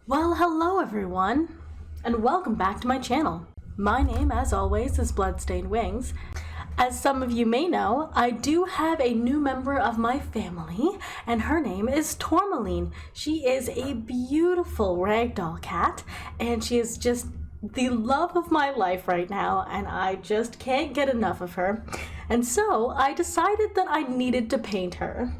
Well, hello everyone, and welcome back to my channel. My name, as always, is Bloodstained Wings. As some of you may know, I do have a new member of my family, and her name is Tourmaline. She is a beautiful ragdoll cat, and she is just the love of my life right now, and I just can't get enough of her. And so I decided that I needed to paint her.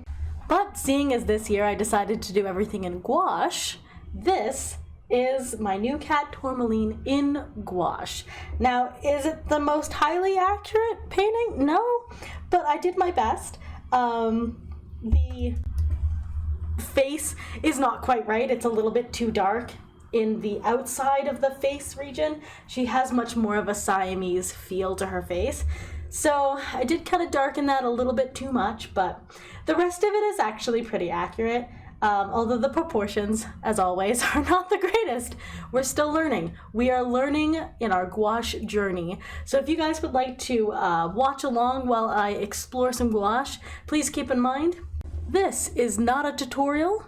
But seeing as this year I decided to do everything in gouache, this is my new cat Tourmaline in gouache. Now, is it the most highly accurate painting? No, but I did my best. The face is not quite right. It's a little bit too dark in the outside of the face region. She has much more of a Siamese feel to her face. So I did kind of darken that a little bit too much, but the rest of it is actually pretty accurate. Although the proportions, as always, are not the greatest. We're still learning. We are learning in our gouache journey. So if you guys would like to watch along while I explore some gouache, please keep in mind, this is not a tutorial.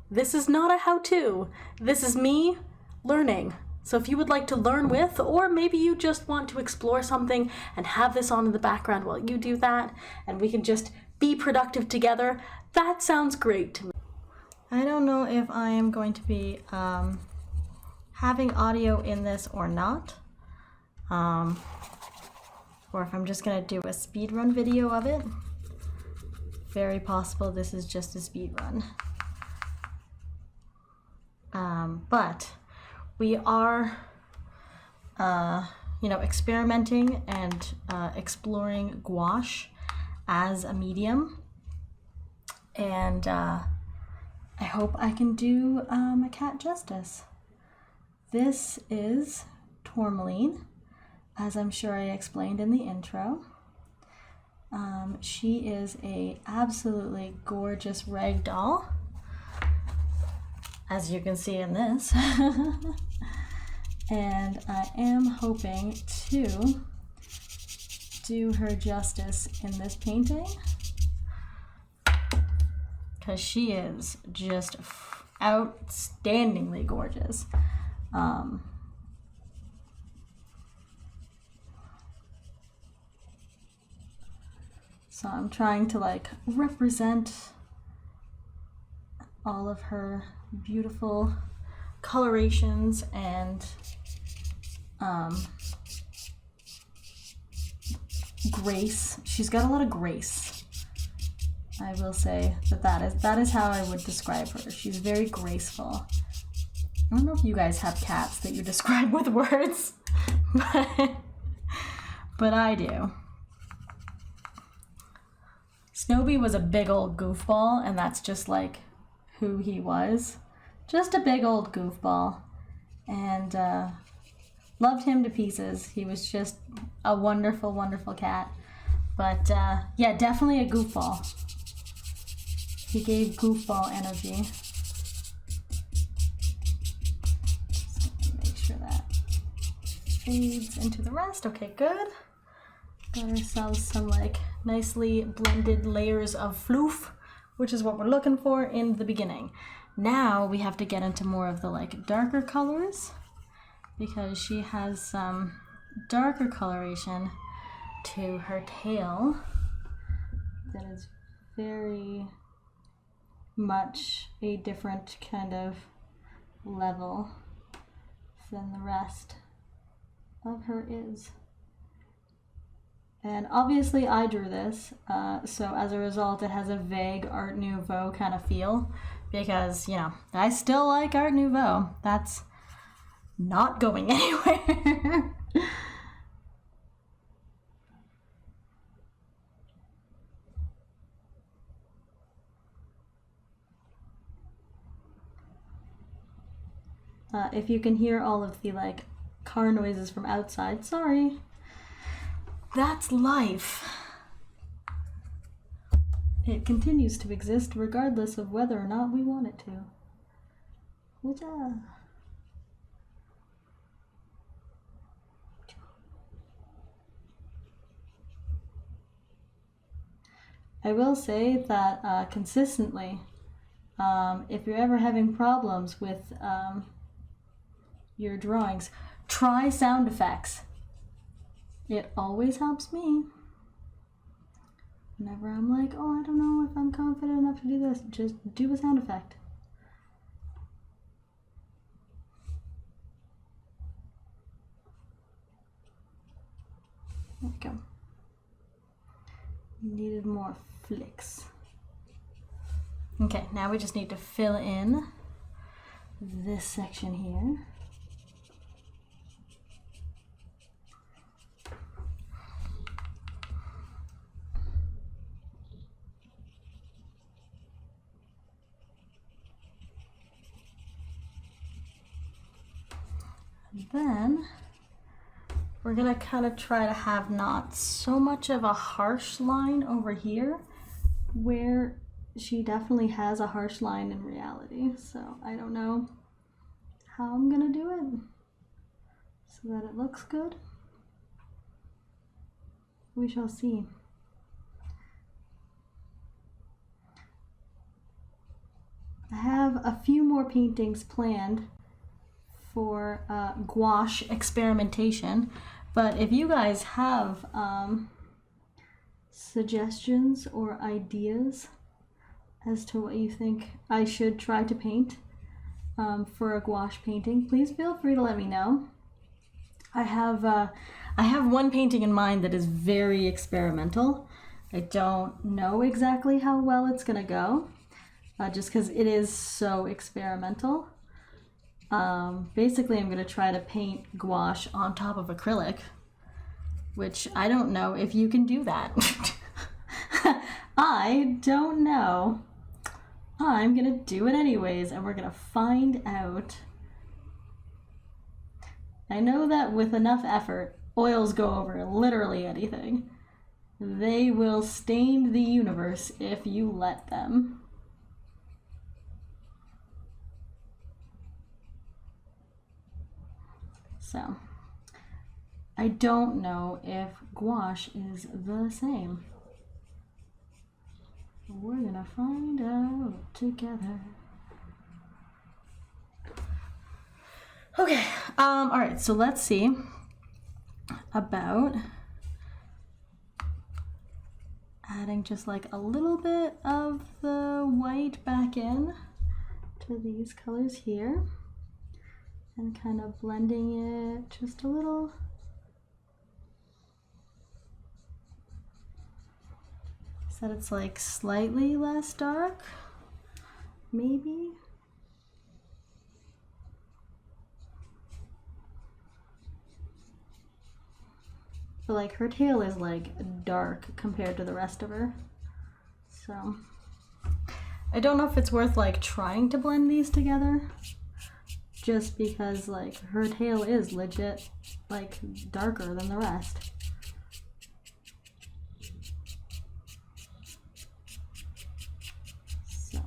This is not a how-to. This is me learning. So if you would like to learn with, or maybe you just want to explore something and have this on in the background while you do that, and we can just be productive together, that sounds great to me. I don't know if I am going to be having audio in this or not, or if I'm just going to do a speedrun video of it. Very possible this is just a speedrun. But we are, experimenting and exploring gouache as a medium, and I hope I can do a cat justice. This is Tourmaline, as I'm sure I explained in the intro. She is a absolutely gorgeous ragdoll, as you can see in this. And I am hoping to do her justice in this painting, because she is just outstandingly gorgeous. So I'm trying to represent all of her beautiful colorations and grace. She's got a lot of grace. I will say that is how I would describe her. She's very graceful. I don't know if you guys have cats that you describe with words, but I do. Snowy was a big old goofball, and that's just like who he was. Just a big old goofball, and loved him to pieces. He was just a wonderful, wonderful cat. But yeah, definitely a goofball. He gave goofball energy. Just make sure that fades into the rest. Okay, good. Got ourselves some nicely blended layers of floof, which is what we're looking for in the beginning. Now we have to get into more of the darker colors, because she has some darker coloration to her tail that is very much a different kind of level than the rest of her is. And obviously I drew this, so as a result it has a vague Art Nouveau kind of feel, because, I still like Art Nouveau. That's not going anywhere. If you can hear all of the car noises from outside, sorry. That's life. It continues to exist regardless of whether or not we want it to. I will say that consistently If you're ever having problems with your drawings, try sound effects. It always helps me. Whenever I'm like, oh, I don't know if I'm confident enough to do this, just do a sound effect. There we go. Needed more flicks. Okay, now we just need to fill in this section here. And then we're gonna kind of try to have not so much of a harsh line over here, where she definitely has a harsh line in reality. So I don't know how I'm gonna do it so that it looks good. We shall see. I have a few more paintings planned for gouache experimentation, but if you guys have suggestions or ideas as to what you think I should try to paint for a gouache painting, please feel free to let me know. I have one painting in mind that is very experimental. I don't know exactly how well it's gonna go, just because it is so experimental. Basically, I'm going to try to paint gouache on top of acrylic, which I don't know if you can do that. I don't know. I'm going to do it anyways, and we're going to find out. I know that with enough effort, oils go over literally anything. They will stain the universe if you let them. So, I don't know if gouache is the same. We're gonna find out together. Okay, all right, so let's see about adding just like a little bit of the white back in to these colors here. And kind of blending it just a little. So that it's like slightly less dark, maybe. But like her tail is like dark compared to the rest of her. So I don't know if it's worth like trying to blend these together, just because like her tail is legit like darker than the rest. So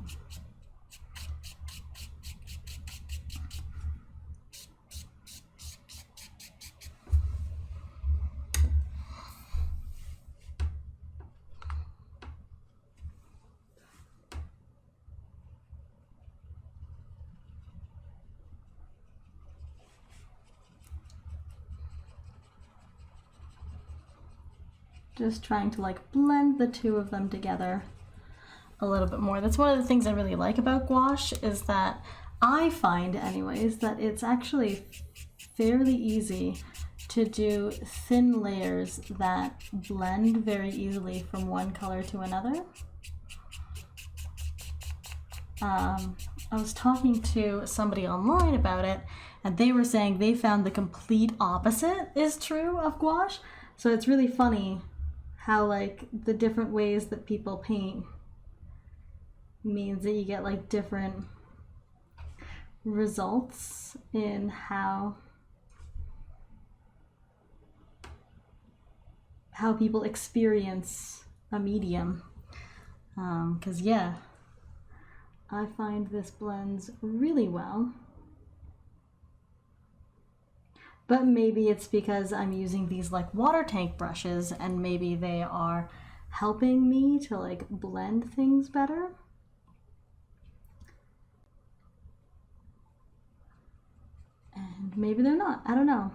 just trying to like blend the two of them together a little bit more. That's one of the things I really like about gouache, is that I find anyways that it's actually fairly easy to do thin layers that blend very easily from one color to another. I was talking to somebody online about it, and they were saying they found the complete opposite is true of gouache. So it's really funny how like the different ways that people paint means that you get like different results in how people experience a medium. 'Cause yeah, I find this blends really well. But maybe it's because I'm using these like water tank brushes, and maybe they are helping me to like blend things better. maybe they're not. I don't know.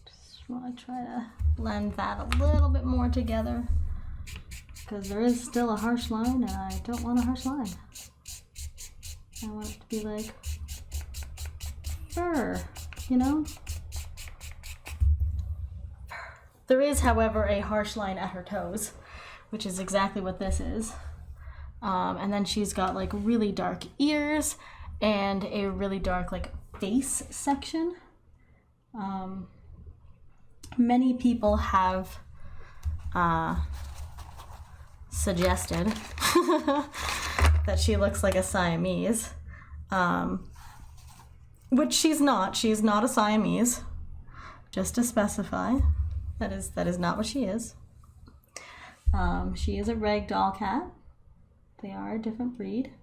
Just want to try to blend that a little bit more together because there is still a harsh line and I don't want a harsh line. I want it to be like fur, you know? There is, however, a harsh line at her toes, which is exactly what this is. And then she's got like really dark ears and a really dark like face section. Many people have suggested that she looks like a Siamese, which she's not. She's not a Siamese, just to specify. That is not what she is. She is a ragdoll cat. They are a different breed.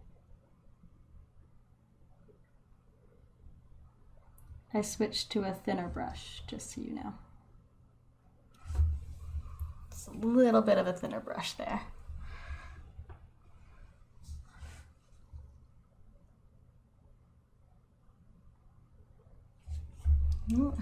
I switched to a thinner brush, just so you know. It's a little bit of a thinner brush there. Ooh.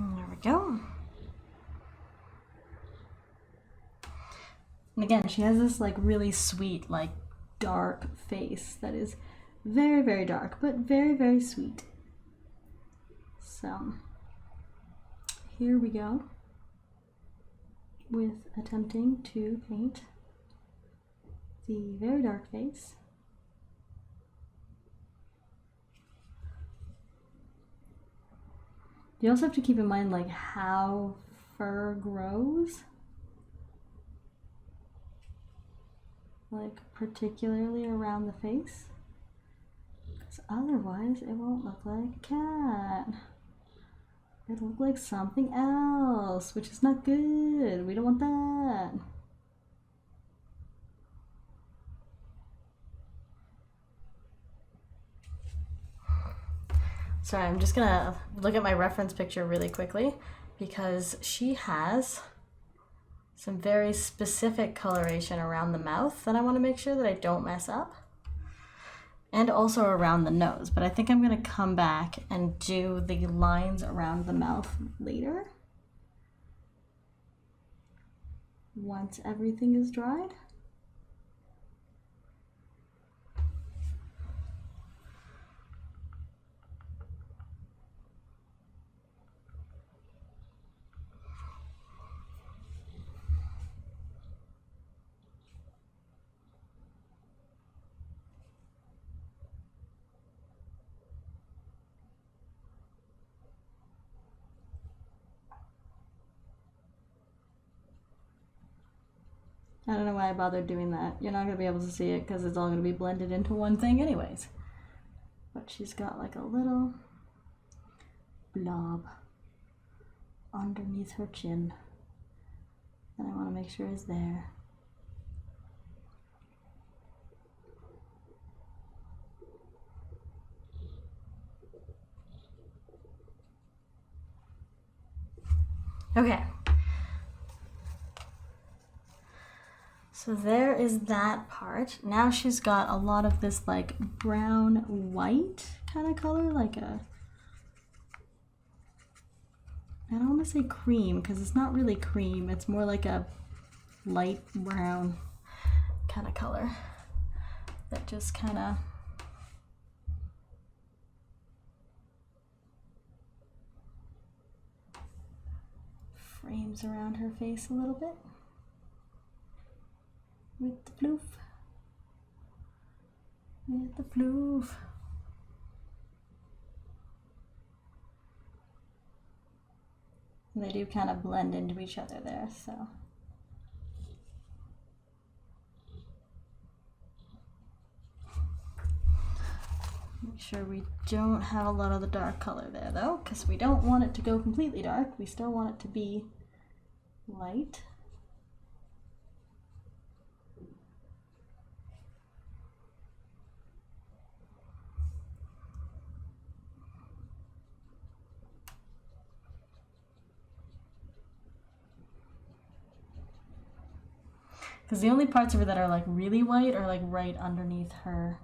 There we go. And again, she has this like really sweet, like dark face that is very, very dark, but very, very sweet. So here we go with attempting to paint the very dark face. You also have to keep in mind like how fur grows, like particularly around the face, because otherwise it won't look like a cat. It'll look like something else, which is not good. We don't want that. Sorry, I'm just gonna look at my reference picture really quickly because she has some very specific coloration around the mouth that I want to make sure that I don't mess up, and also around the nose. But I think I'm gonna come back and do the lines around the mouth later once everything is dried. I don't know why I bothered doing that. You're not going to be able to see it because it's all going to be blended into one thing anyways. But she's got like a little blob underneath her chin that I want to make sure is there. Okay. So there is that part. Now she's got a lot of this like brown white kind of color, like a, I don't want to say cream because it's not really cream. It's more like a light brown kind of color that just kind of frames around her face a little bit. With the floof. With the floof. And they do kind of blend into each other there, so. Make sure we don't have a lot of the dark color there though, because we don't want it to go completely dark. We still want it to be light. Because the only parts of her that are like really white are like right underneath her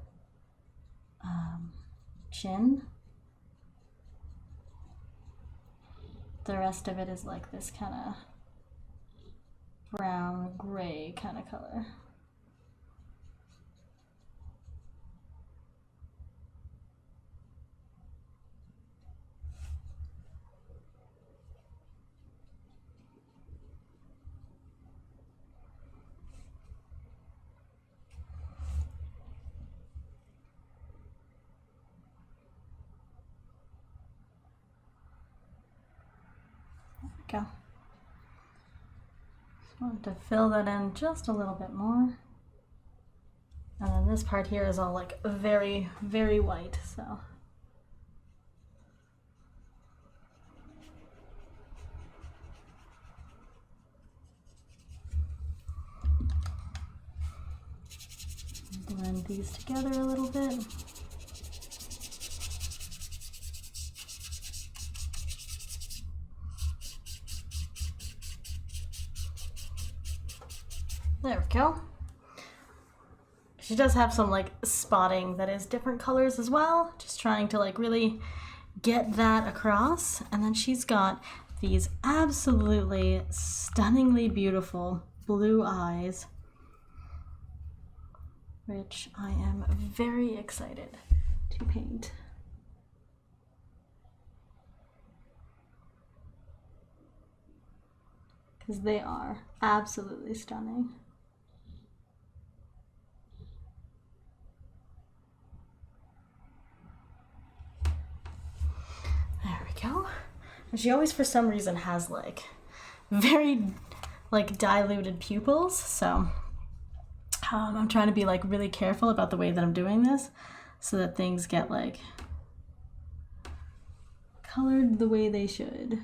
chin. The rest of it is like this kind of brown gray kind of color. Go. Just wanted to fill that in just a little bit more. And then this part here is all like very, very white, so. Blend these together a little bit. There we go. She does have some like spotting that is different colors as well. Just trying to like really get that across. And then she's got these absolutely stunningly beautiful blue eyes, which I am very excited to paint. Because they are absolutely stunning. There we go. And she always, for some reason, has like very like diluted pupils. So I'm trying to be like really careful about the way that I'm doing this so that things get like colored the way they should.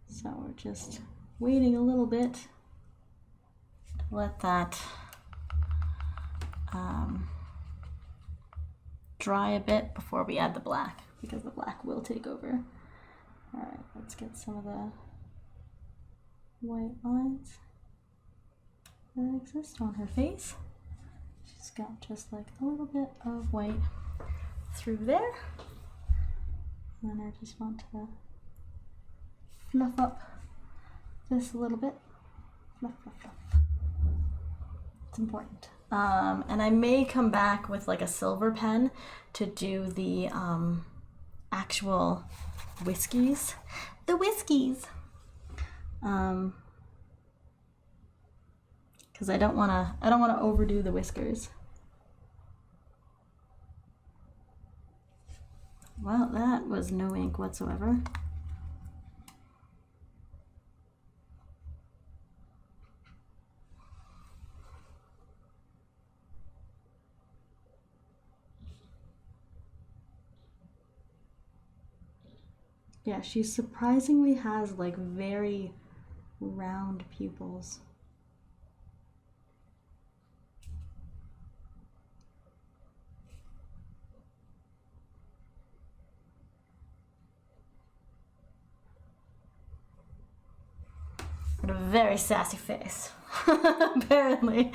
So we're just waiting a little bit to let that dry a bit before we add the black, because the black will take over. All right, let's get some of the white lines that exist on her face. She's got just like a little bit of white through there. And then I just want to fluff up this a little bit. Fluff, fluff, fluff. It's important. And I may come back with like a silver pen to do the actual whiskies. The whiskies. Because I don't wanna overdo the whiskers. Well, that was no ink whatsoever. Yeah, she surprisingly has like very round pupils. But a very sassy face. Apparently.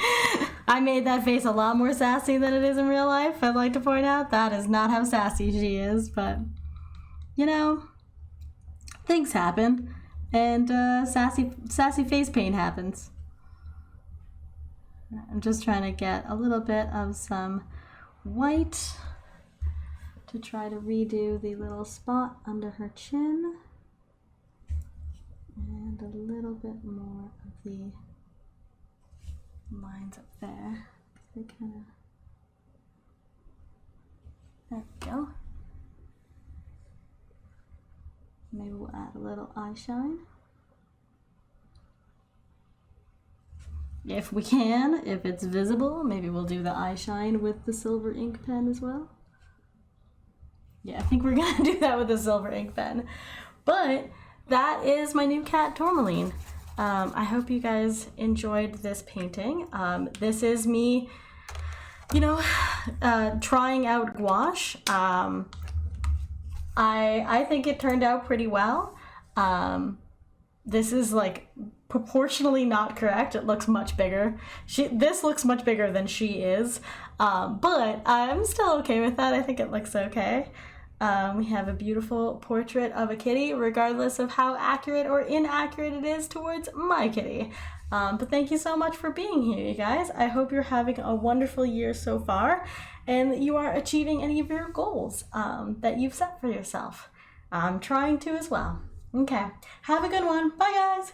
I made that face a lot more sassy than it is in real life. I'd like to point out that is not how sassy she is, but you know, things happen, and sassy face paint happens. I'm just trying to get a little bit of some white to try to redo the little spot under her chin, and a little bit more of the lines up there. They kind of, there we go. Maybe we'll add a little eye shine. If we can, if it's visible, maybe we'll do the eye shine with the silver ink pen as well. Yeah, I think we're gonna do that with the silver ink pen. But that is my new cat, Tourmaline. I hope you guys enjoyed this painting. This is me, trying out gouache. I think it turned out pretty well. This is like proportionally not correct. It looks much bigger. This looks much bigger than she is, but I'm still okay with that. I think it looks okay. We have a beautiful portrait of a kitty, regardless of how accurate or inaccurate it is towards my kitty. But thank you so much for being here, you guys. I hope you're having a wonderful year so far and that you are achieving any of your goals that you've set for yourself. I'm trying to as well. Okay, have a good one. Bye, guys.